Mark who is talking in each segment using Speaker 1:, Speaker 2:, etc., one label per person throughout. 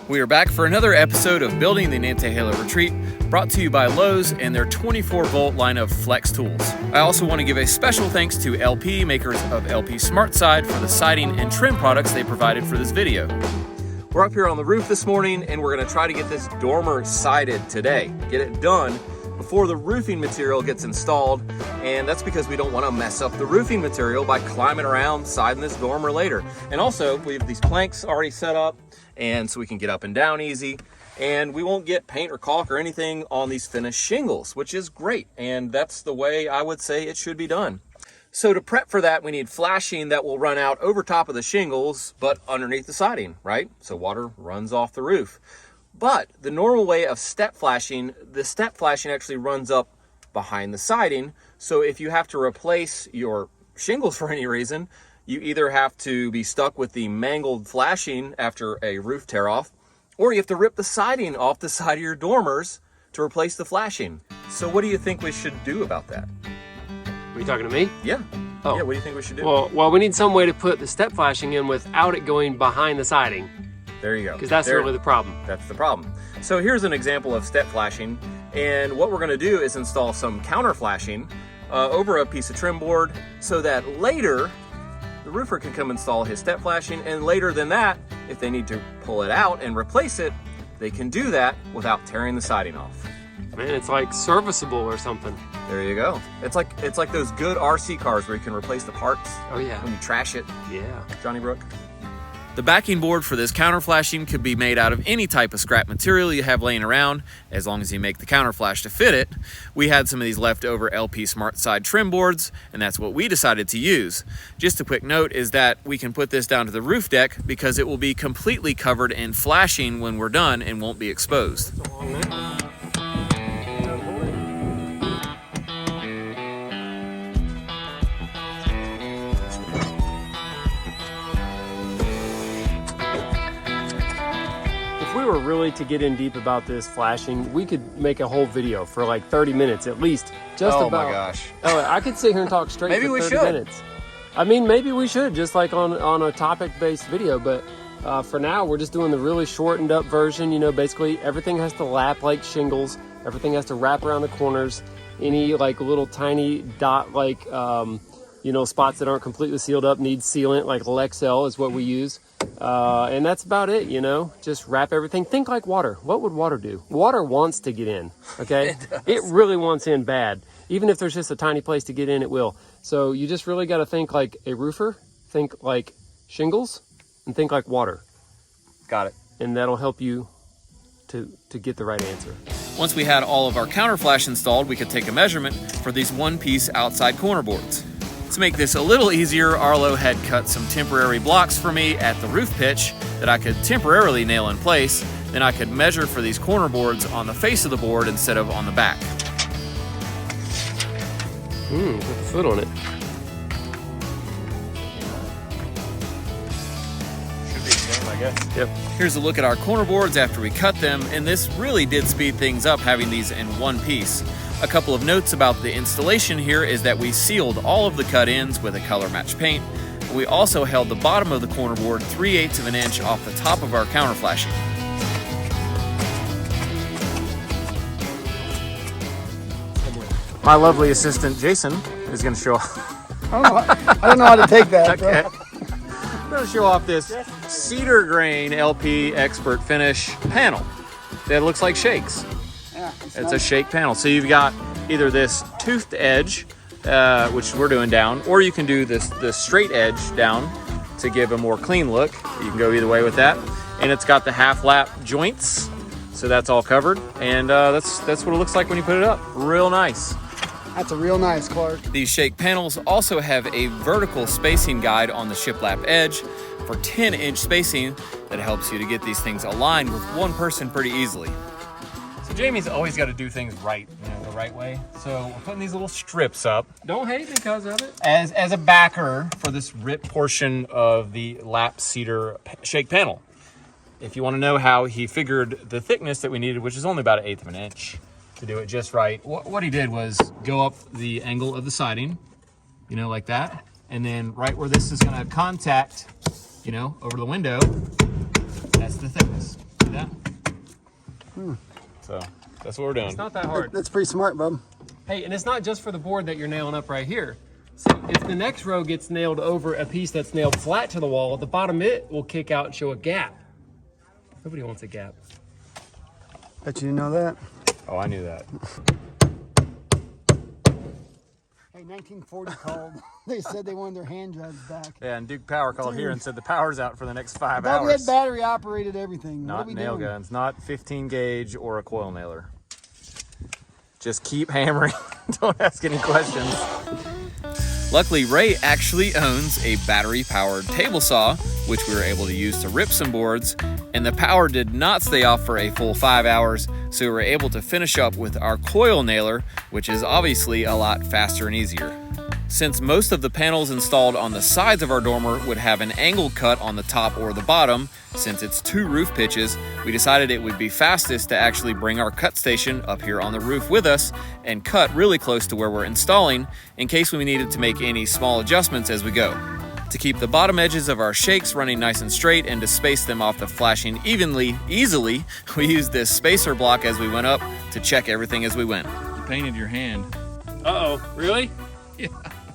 Speaker 1: We are back for another episode of Building the Nantahala Retreat, brought to you by Lowe's and their 24-volt line of flex tools. I also want to give a special thanks to LP, makers of LP SmartSide, for the siding and trim products they provided for this video. We're up here on the roof this morning and we're going to try to get this dormer sided today. Get it done before the roofing material gets installed, and that's because we don't want to mess up the roofing material by climbing around siding this dormer later. And also, we have these planks already set up, and so we can get up and down easy, and we won't get paint or caulk or anything on these finished shingles, which is great, and that's the way I would say it should be done. So to prep for that, we need flashing that will run out over top of the shingles, but underneath the siding, right? So water runs off the roof. But the normal way of step flashing, the step flashing actually runs up behind the siding. So if you have to replace your shingles for any reason, you either have to be stuck with the mangled flashing after a roof tear off, or you have to rip the siding off the side of your dormers to replace the flashing. So what do you think we should do about that?
Speaker 2: Are you talking to me?
Speaker 1: Yeah.
Speaker 2: Oh.
Speaker 1: Yeah, what do you think we should do?
Speaker 2: Well, we need some way to put the step flashing in without it going behind the siding.
Speaker 1: There you go.
Speaker 2: Because that's really the problem.
Speaker 1: That's the problem. So here's an example of step flashing. And what we're going to do is install some counter flashing over a piece of trim board so that later the roofer can come install his step flashing. And later than that, if they need to pull it out and replace it, they can do that without tearing the siding off.
Speaker 2: Man, it's like serviceable or something.
Speaker 1: There you go. It's like those good RC cars where you can replace the parts.
Speaker 2: Oh yeah.
Speaker 1: When you trash it.
Speaker 2: Yeah.
Speaker 1: Johnny Brook. The backing board for this counter flashing could be made out of any type of scrap material you have laying around, as long as you make the counter flash to fit it. We had some of these leftover LP SmartSide trim boards, and that's what we decided to use. Just a quick note is that we can put this down to the roof deck because it will be completely covered in flashing when we're done and won't be exposed.
Speaker 2: If we were really to get in deep about this flashing, we could make a whole video for like 30 minutes at least. Just
Speaker 1: oh
Speaker 2: about.
Speaker 1: My gosh.
Speaker 2: Oh, I could sit here and talk straight
Speaker 1: Maybe
Speaker 2: for
Speaker 1: we
Speaker 2: 30
Speaker 1: should.
Speaker 2: minutes. I mean, maybe we should, just like on a topic-based video, but for now, we're just doing the really shortened up version. You know, basically everything has to lap like shingles. Everything has to wrap around the corners. Any like little tiny dot like, you know, spots that aren't completely sealed up need sealant, like Lexel is what we use. And that's about it, you know, just wrap everything. Think like water. What would water do? Water wants to get in, okay? It really wants in bad. Even if there's just a tiny place to get in, it will. So you just really got to think like a roofer, think like shingles, and think like water.
Speaker 1: Got it. And
Speaker 2: that'll help you to get the right answer.
Speaker 1: Once we had all of our counter flash installed, we could take a measurement for these one-piece outside corner boards. To make this a little easier, Arlo had cut some temporary blocks for me at the roof pitch that I could temporarily nail in place. Then I could measure for these corner boards on the face of the board instead of on the back.
Speaker 2: Put the foot on it.
Speaker 1: Should be the same, I guess.
Speaker 2: Yep.
Speaker 1: Here's a look at our corner boards after we cut them, and this really did speed things up having these in one piece. A couple of notes about the installation here is that we sealed all of the cut ends with a color match paint. We also held the bottom of the corner board 3/8 of an inch off the top of our counter flashing. My lovely assistant Jason is going to show off.
Speaker 3: I don't know how to take that.
Speaker 1: Okay. I'm going to show off this Cedar grain LP ExpertFinish panel that looks like shakes.
Speaker 3: Yeah,
Speaker 1: It's a shake panel. So you've got either this toothed edge, which we're doing down, or you can do this straight edge down to give a more clean look. You can go either way with that. And it's got the half lap joints, so that's all covered. And that's what it looks like when you put it up. Real nice.
Speaker 3: That's a real nice, Clark.
Speaker 1: These shake panels also have a vertical spacing guide on the shiplap edge for 10-inch spacing that helps you to get these things aligned with one person pretty easily. So Jamie's always got to do things right, you know, the right way. So we're putting these little strips up
Speaker 2: Don't hate because of it.
Speaker 1: as a backer for this ripped portion of the lap cedar shake panel. If you want to know how he figured the thickness that we needed, which is only about 1/8 of an inch to do it just right, what he did was go up the angle of the siding, you know, like that. And then right where this is going to contact, you know, over the window, that's the thickness. See that? So that's what we're doing.
Speaker 2: It's not that hard.
Speaker 3: That's pretty smart, bub.
Speaker 2: Hey, and it's not just for the board that you're nailing up right here. So if the next row gets nailed over a piece that's nailed flat to the wall, at the bottom of it will kick out and show a gap. Nobody wants a gap.
Speaker 3: Bet you didn't know that.
Speaker 1: Oh, I knew that.
Speaker 3: Hey, 1940 called. They said they wanted their hand drives back.
Speaker 1: Yeah, and Duke Power called here and said the power's out for the next 5
Speaker 3: Thought we
Speaker 1: hours.
Speaker 3: had battery operated everything.
Speaker 1: Not
Speaker 3: what are we
Speaker 1: nail
Speaker 3: doing?
Speaker 1: guns, not 15 gauge or a coil nailer. Just keep hammering. Don't ask any questions. Luckily, Ray actually owns a battery-powered table saw, which we were able to use to rip some boards, and the power did not stay off for a full 5 hours, so we were able to finish up with our coil nailer, which is obviously a lot faster and easier. Since most of the panels installed on the sides of our dormer would have an angle cut on the top or the bottom, since it's 2 roof pitches, we decided it would be fastest to actually bring our cut station up here on the roof with us and cut really close to where we're installing in case we needed to make any small adjustments as we go. To keep the bottom edges of our shakes running nice and straight and to space them off the flashing easily, we used this spacer block as we went up to check everything as we went. You painted your hand.
Speaker 2: Uh-oh, really?
Speaker 1: Yeah.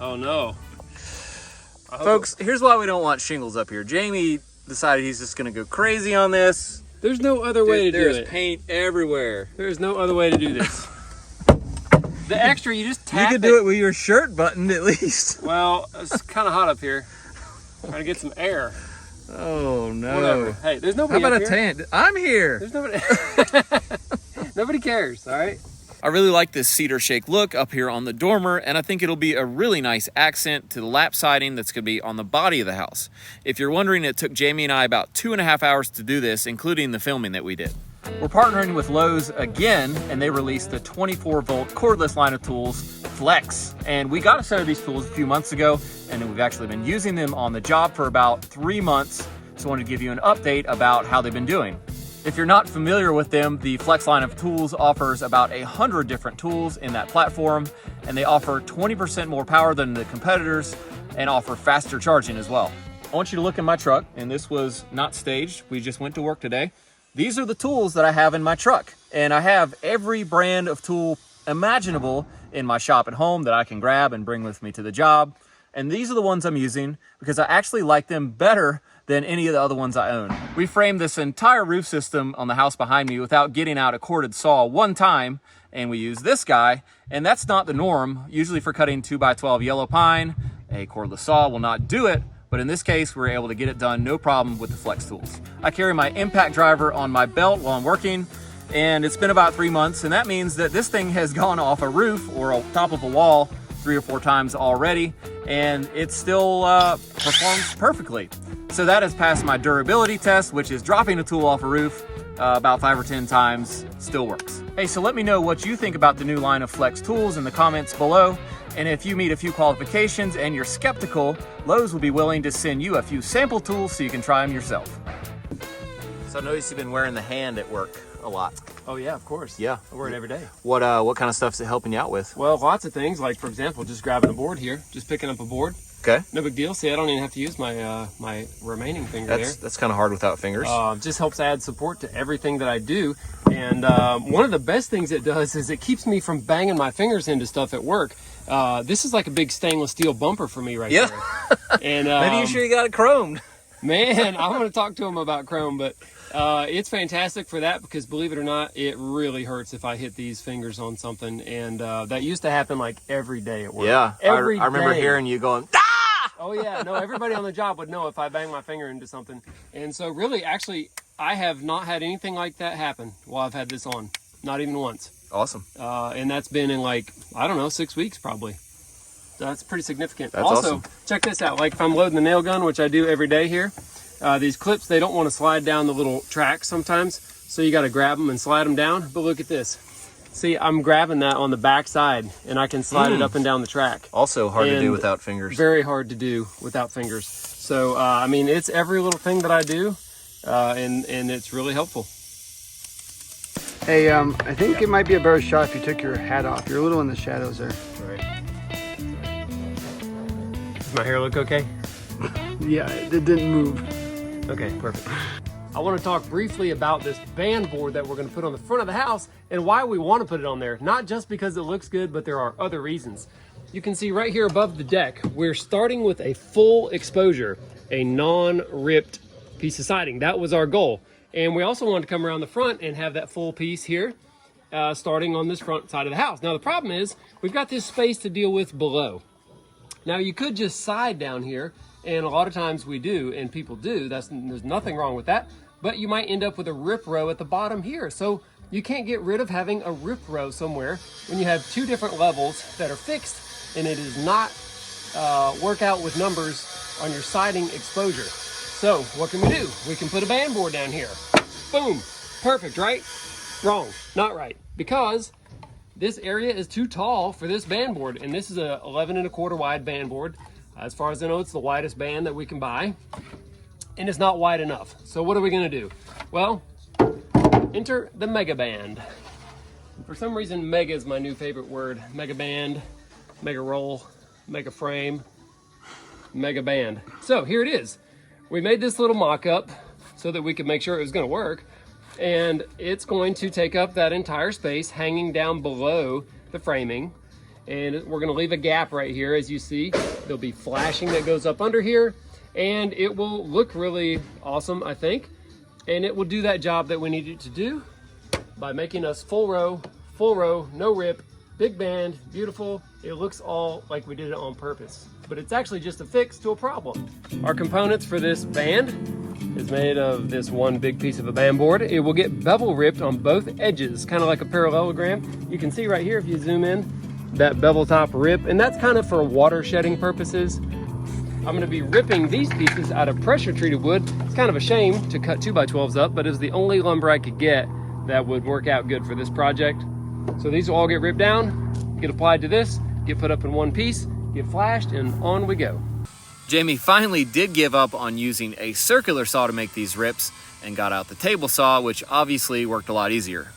Speaker 2: Oh no.
Speaker 1: Folks, here's why we don't want shingles up here. Jaime decided he's just gonna go crazy on this.
Speaker 2: There's no other way to do it.
Speaker 1: There's paint everywhere.
Speaker 2: There's no other way to do this. The extra, you just tap
Speaker 1: You could do it with your shirt buttoned at least.
Speaker 2: Well, it's kind of hot up here. Trying to get some air.
Speaker 1: Oh no.
Speaker 2: Whatever. Hey, there's nobody
Speaker 1: How about
Speaker 2: up
Speaker 1: a
Speaker 2: here.
Speaker 1: tent? I'm here.
Speaker 2: There's nobody. Nobody cares, all right?
Speaker 1: I really like this cedar shake look up here on the dormer, and I think it'll be a really nice accent to the lap siding that's gonna be on the body of the house. If you're wondering, it took Jaime and I about 2.5 hours to do this, including the filming that we did. We're partnering with Lowe's again, and they released the 24-volt cordless line of tools, Flex. And we got a set of these tools a few months ago, and we've actually been using them on the job for about 3 months. So I wanted to give you an update about how they've been doing. If you're not familiar with them, the Flex line of tools offers about 100 different tools in that platform, and they offer 20% more power than the competitors and offer faster charging as well. I want you to look in my truck, and this was not staged. We just went to work today. These are the tools that I have in my truck, and I have every brand of tool imaginable in my shop at home that I can grab and bring with me to the job. And these are the ones I'm using because I actually like them better than any of the other ones I own. We framed this entire roof system on the house behind me without getting out a corded saw one time, and we use this guy, and that's not the norm. Usually for cutting 2x12 yellow pine, a cordless saw will not do it, but in this case, we were able to get it done no problem with the Flex tools. I carry my impact driver on my belt while I'm working, and it's been about 3 months, and that means that this thing has gone off a roof or a top of a wall 3 or 4 times already, and it still performs perfectly. So that has passed my durability test, which is dropping a tool off a roof about 5 or 10 times, still works. Hey, so let me know what you think about the new line of Flex tools in the comments below. And if you meet a few qualifications and you're skeptical, Lowe's will be willing to send you a few sample tools so you can try them yourself. So I noticed you've been wearing the hand at work a lot.
Speaker 2: Oh yeah, of course.
Speaker 1: Yeah.
Speaker 2: I wear it every day.
Speaker 1: What kind of stuff is it helping you out with?
Speaker 2: Well, lots of things, like for example, just grabbing a board here, just picking up a board.
Speaker 1: Okay.
Speaker 2: No big deal. See, I don't even have to use my my remaining finger there.
Speaker 1: That's kind of hard without fingers.
Speaker 2: Just helps add support to everything that I do. And one of the best things it does is it keeps me from banging my fingers into stuff at work. This is like a big stainless steel bumper for me right there. And
Speaker 1: Maybe you sure you got it chromed.
Speaker 2: Man, I'm going to talk to him about chrome, but it's fantastic for that because believe it or not, it really hurts if I hit these fingers on something. And that used to happen like every day at work.
Speaker 1: Yeah, I remember
Speaker 2: day.
Speaker 1: hearing you going, ah!
Speaker 2: Oh yeah, no, everybody on the job would know if I bang my finger into something. And so really, actually, I have not had anything like that happen while I've had this on. Not even once.
Speaker 1: Awesome.
Speaker 2: And that's been in like, I don't know, 6 weeks probably. That's pretty significant.
Speaker 1: That's
Speaker 2: also,
Speaker 1: awesome.
Speaker 2: Check this out. Like if I'm loading the nail gun, which I do every day here, these clips, they don't want to slide down the little track sometimes. So you got to grab them and slide them down. But look at this. See, I'm grabbing that on the back side and I can slide it up and down the track.
Speaker 1: Also hard to do
Speaker 2: And
Speaker 1: without fingers.
Speaker 2: Very hard to do without fingers. So, I mean, it's every little thing that I do, and it's really helpful.
Speaker 3: Hey, I think it might be a better shot if you took your hat off. You're a little in the shadows there.
Speaker 2: Right. Does my hair look okay?
Speaker 3: Yeah, it didn't move.
Speaker 2: Okay, perfect. I want to talk briefly about this band board that we're going to put on the front of the house and why we want to put it on there. Not just because it looks good, but there are other reasons. You can see right here above the deck, we're starting with a full exposure, a non-ripped piece of siding. That was our goal. And we also wanted to come around the front and have that full piece here, starting on this front side of the house. Now the problem is, we've got this space to deal with below. Now you could just side down here, and a lot of times we do, and people do. There's nothing wrong with that, but you might end up with a rip row at the bottom here. So you can't get rid of having a rip row somewhere when you have two different levels that are fixed, and it is not work out with numbers on your siding exposure. So what can we do? We can put a band board down here. Boom, perfect, right? Wrong, not right, because this area is too tall for this band board, and this is a 11 1/4 wide band board. As far as I know, it's the widest band that we can buy, and it's not wide enough. So what are we gonna do? Well, enter the mega band. For some reason, mega is my new favorite word. Mega band, mega roll, mega frame, mega band. So here it is. We made this little mock-up so that we could make sure it was gonna work, and it's going to take up that entire space hanging down below the framing, and we're gonna leave a gap right here. As you see, there'll be flashing that goes up under here, and it will look really awesome, I think, and it will do that job that we need it to do by making us full row, no rip, big band, beautiful. It looks all like we did it on purpose, but it's actually just a fix to a problem. Our components for this band is made of this one big piece of a band board. It will get bevel ripped on both edges, kind of like a parallelogram. You can see right here, if you zoom in, that bevel top rip, and that's kind of for water shedding purposes. I'm gonna be ripping these pieces out of pressure treated wood. It's kind of a shame to cut 2x12s up, but it was the only lumber I could get that would work out good for this project. So these will all get ripped down, get applied to this, get put up in one piece, get flashed, and on we go.
Speaker 1: Jaime finally did give up on using a circular saw to make these rips and got out the table saw, which obviously worked a lot easier.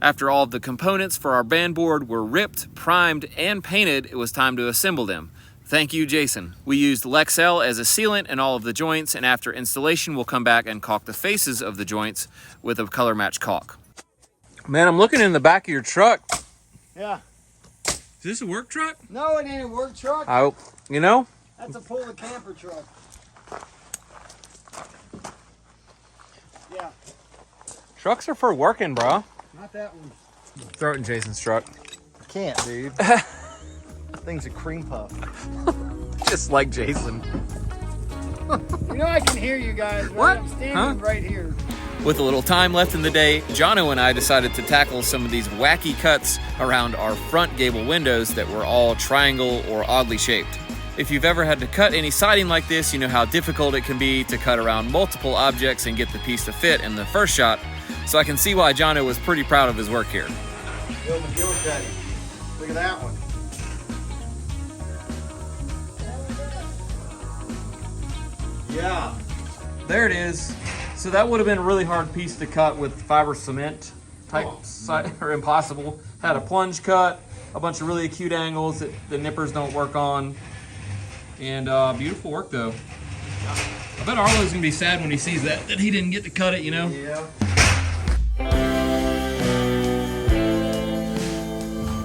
Speaker 1: After all of the components for our band board were ripped, primed, and painted, it was time to assemble them. Thank you, Jason. We used Lexel as a sealant in all of the joints, and after installation, we'll come back and caulk the faces of the joints with a color match caulk. Man, I'm looking in the back of your truck.
Speaker 3: Yeah.
Speaker 1: Is this a work truck?
Speaker 3: No, it ain't a work truck.
Speaker 1: You know?
Speaker 3: That's a pull a camper truck. Yeah.
Speaker 1: Trucks are for working, bro.
Speaker 3: Not that one.
Speaker 1: Throw it in Jason's truck.
Speaker 3: Can't, dude. Thing's a cream puff.
Speaker 1: Just like Jason.
Speaker 3: You know I can hear you guys, right?
Speaker 1: What?
Speaker 3: I'm standing right here.
Speaker 1: With a little time left in the day, Jono and I decided to tackle some of these wacky cuts around our front gable windows that were all triangle or oddly shaped. If you've ever had to cut any siding like this, you know how difficult it can be to cut around multiple objects and get the piece to fit in the first shot. So I can see why Jono was pretty proud of his work here.
Speaker 3: Yo, Daddy. Look at that one. Yeah.
Speaker 1: There it is. So that would have been a really hard piece to cut with fiber cement type or impossible. Had a plunge cut, a bunch of really acute angles that the nippers don't work on. And beautiful work though. I bet Arlo's gonna be sad when he sees that he didn't get to cut it, you know?
Speaker 3: Yeah.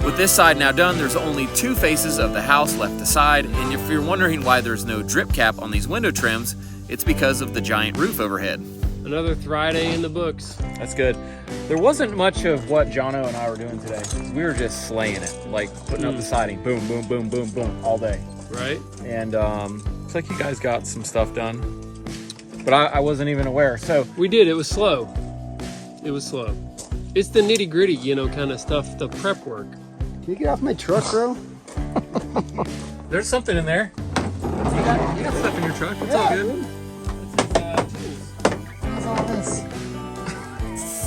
Speaker 1: With this side now done, there's only two faces of the house left to side, and if you're wondering why there's no drip cap on these window trims, it's because of the giant roof overhead.
Speaker 2: Another Friday in the books.
Speaker 1: That's good. There wasn't much of what Jono and I were doing today. We were just slaying it, like putting up the siding, boom, boom, boom, boom, boom, all day.
Speaker 2: Right?
Speaker 1: And looks like you guys got some stuff done, but I wasn't even aware. So
Speaker 2: We did, it was slow. It was slow. It's the nitty gritty, you know, kind of stuff, the prep work.
Speaker 3: Can you get off my truck, bro?
Speaker 1: there's something in there. You got stuff in your truck. It's all good.
Speaker 3: What's all this?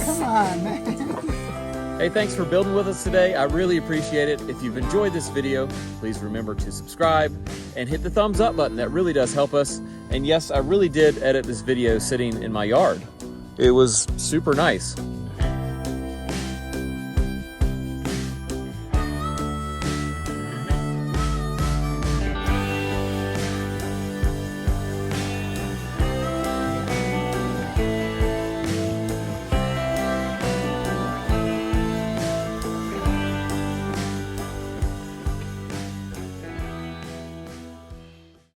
Speaker 3: Come on, man.
Speaker 1: Hey, thanks for building with us today. I really appreciate it. If you've enjoyed this video, please remember to subscribe and hit the thumbs up button. That really does help us. And yes, I really did edit this video sitting in my yard. It was super nice.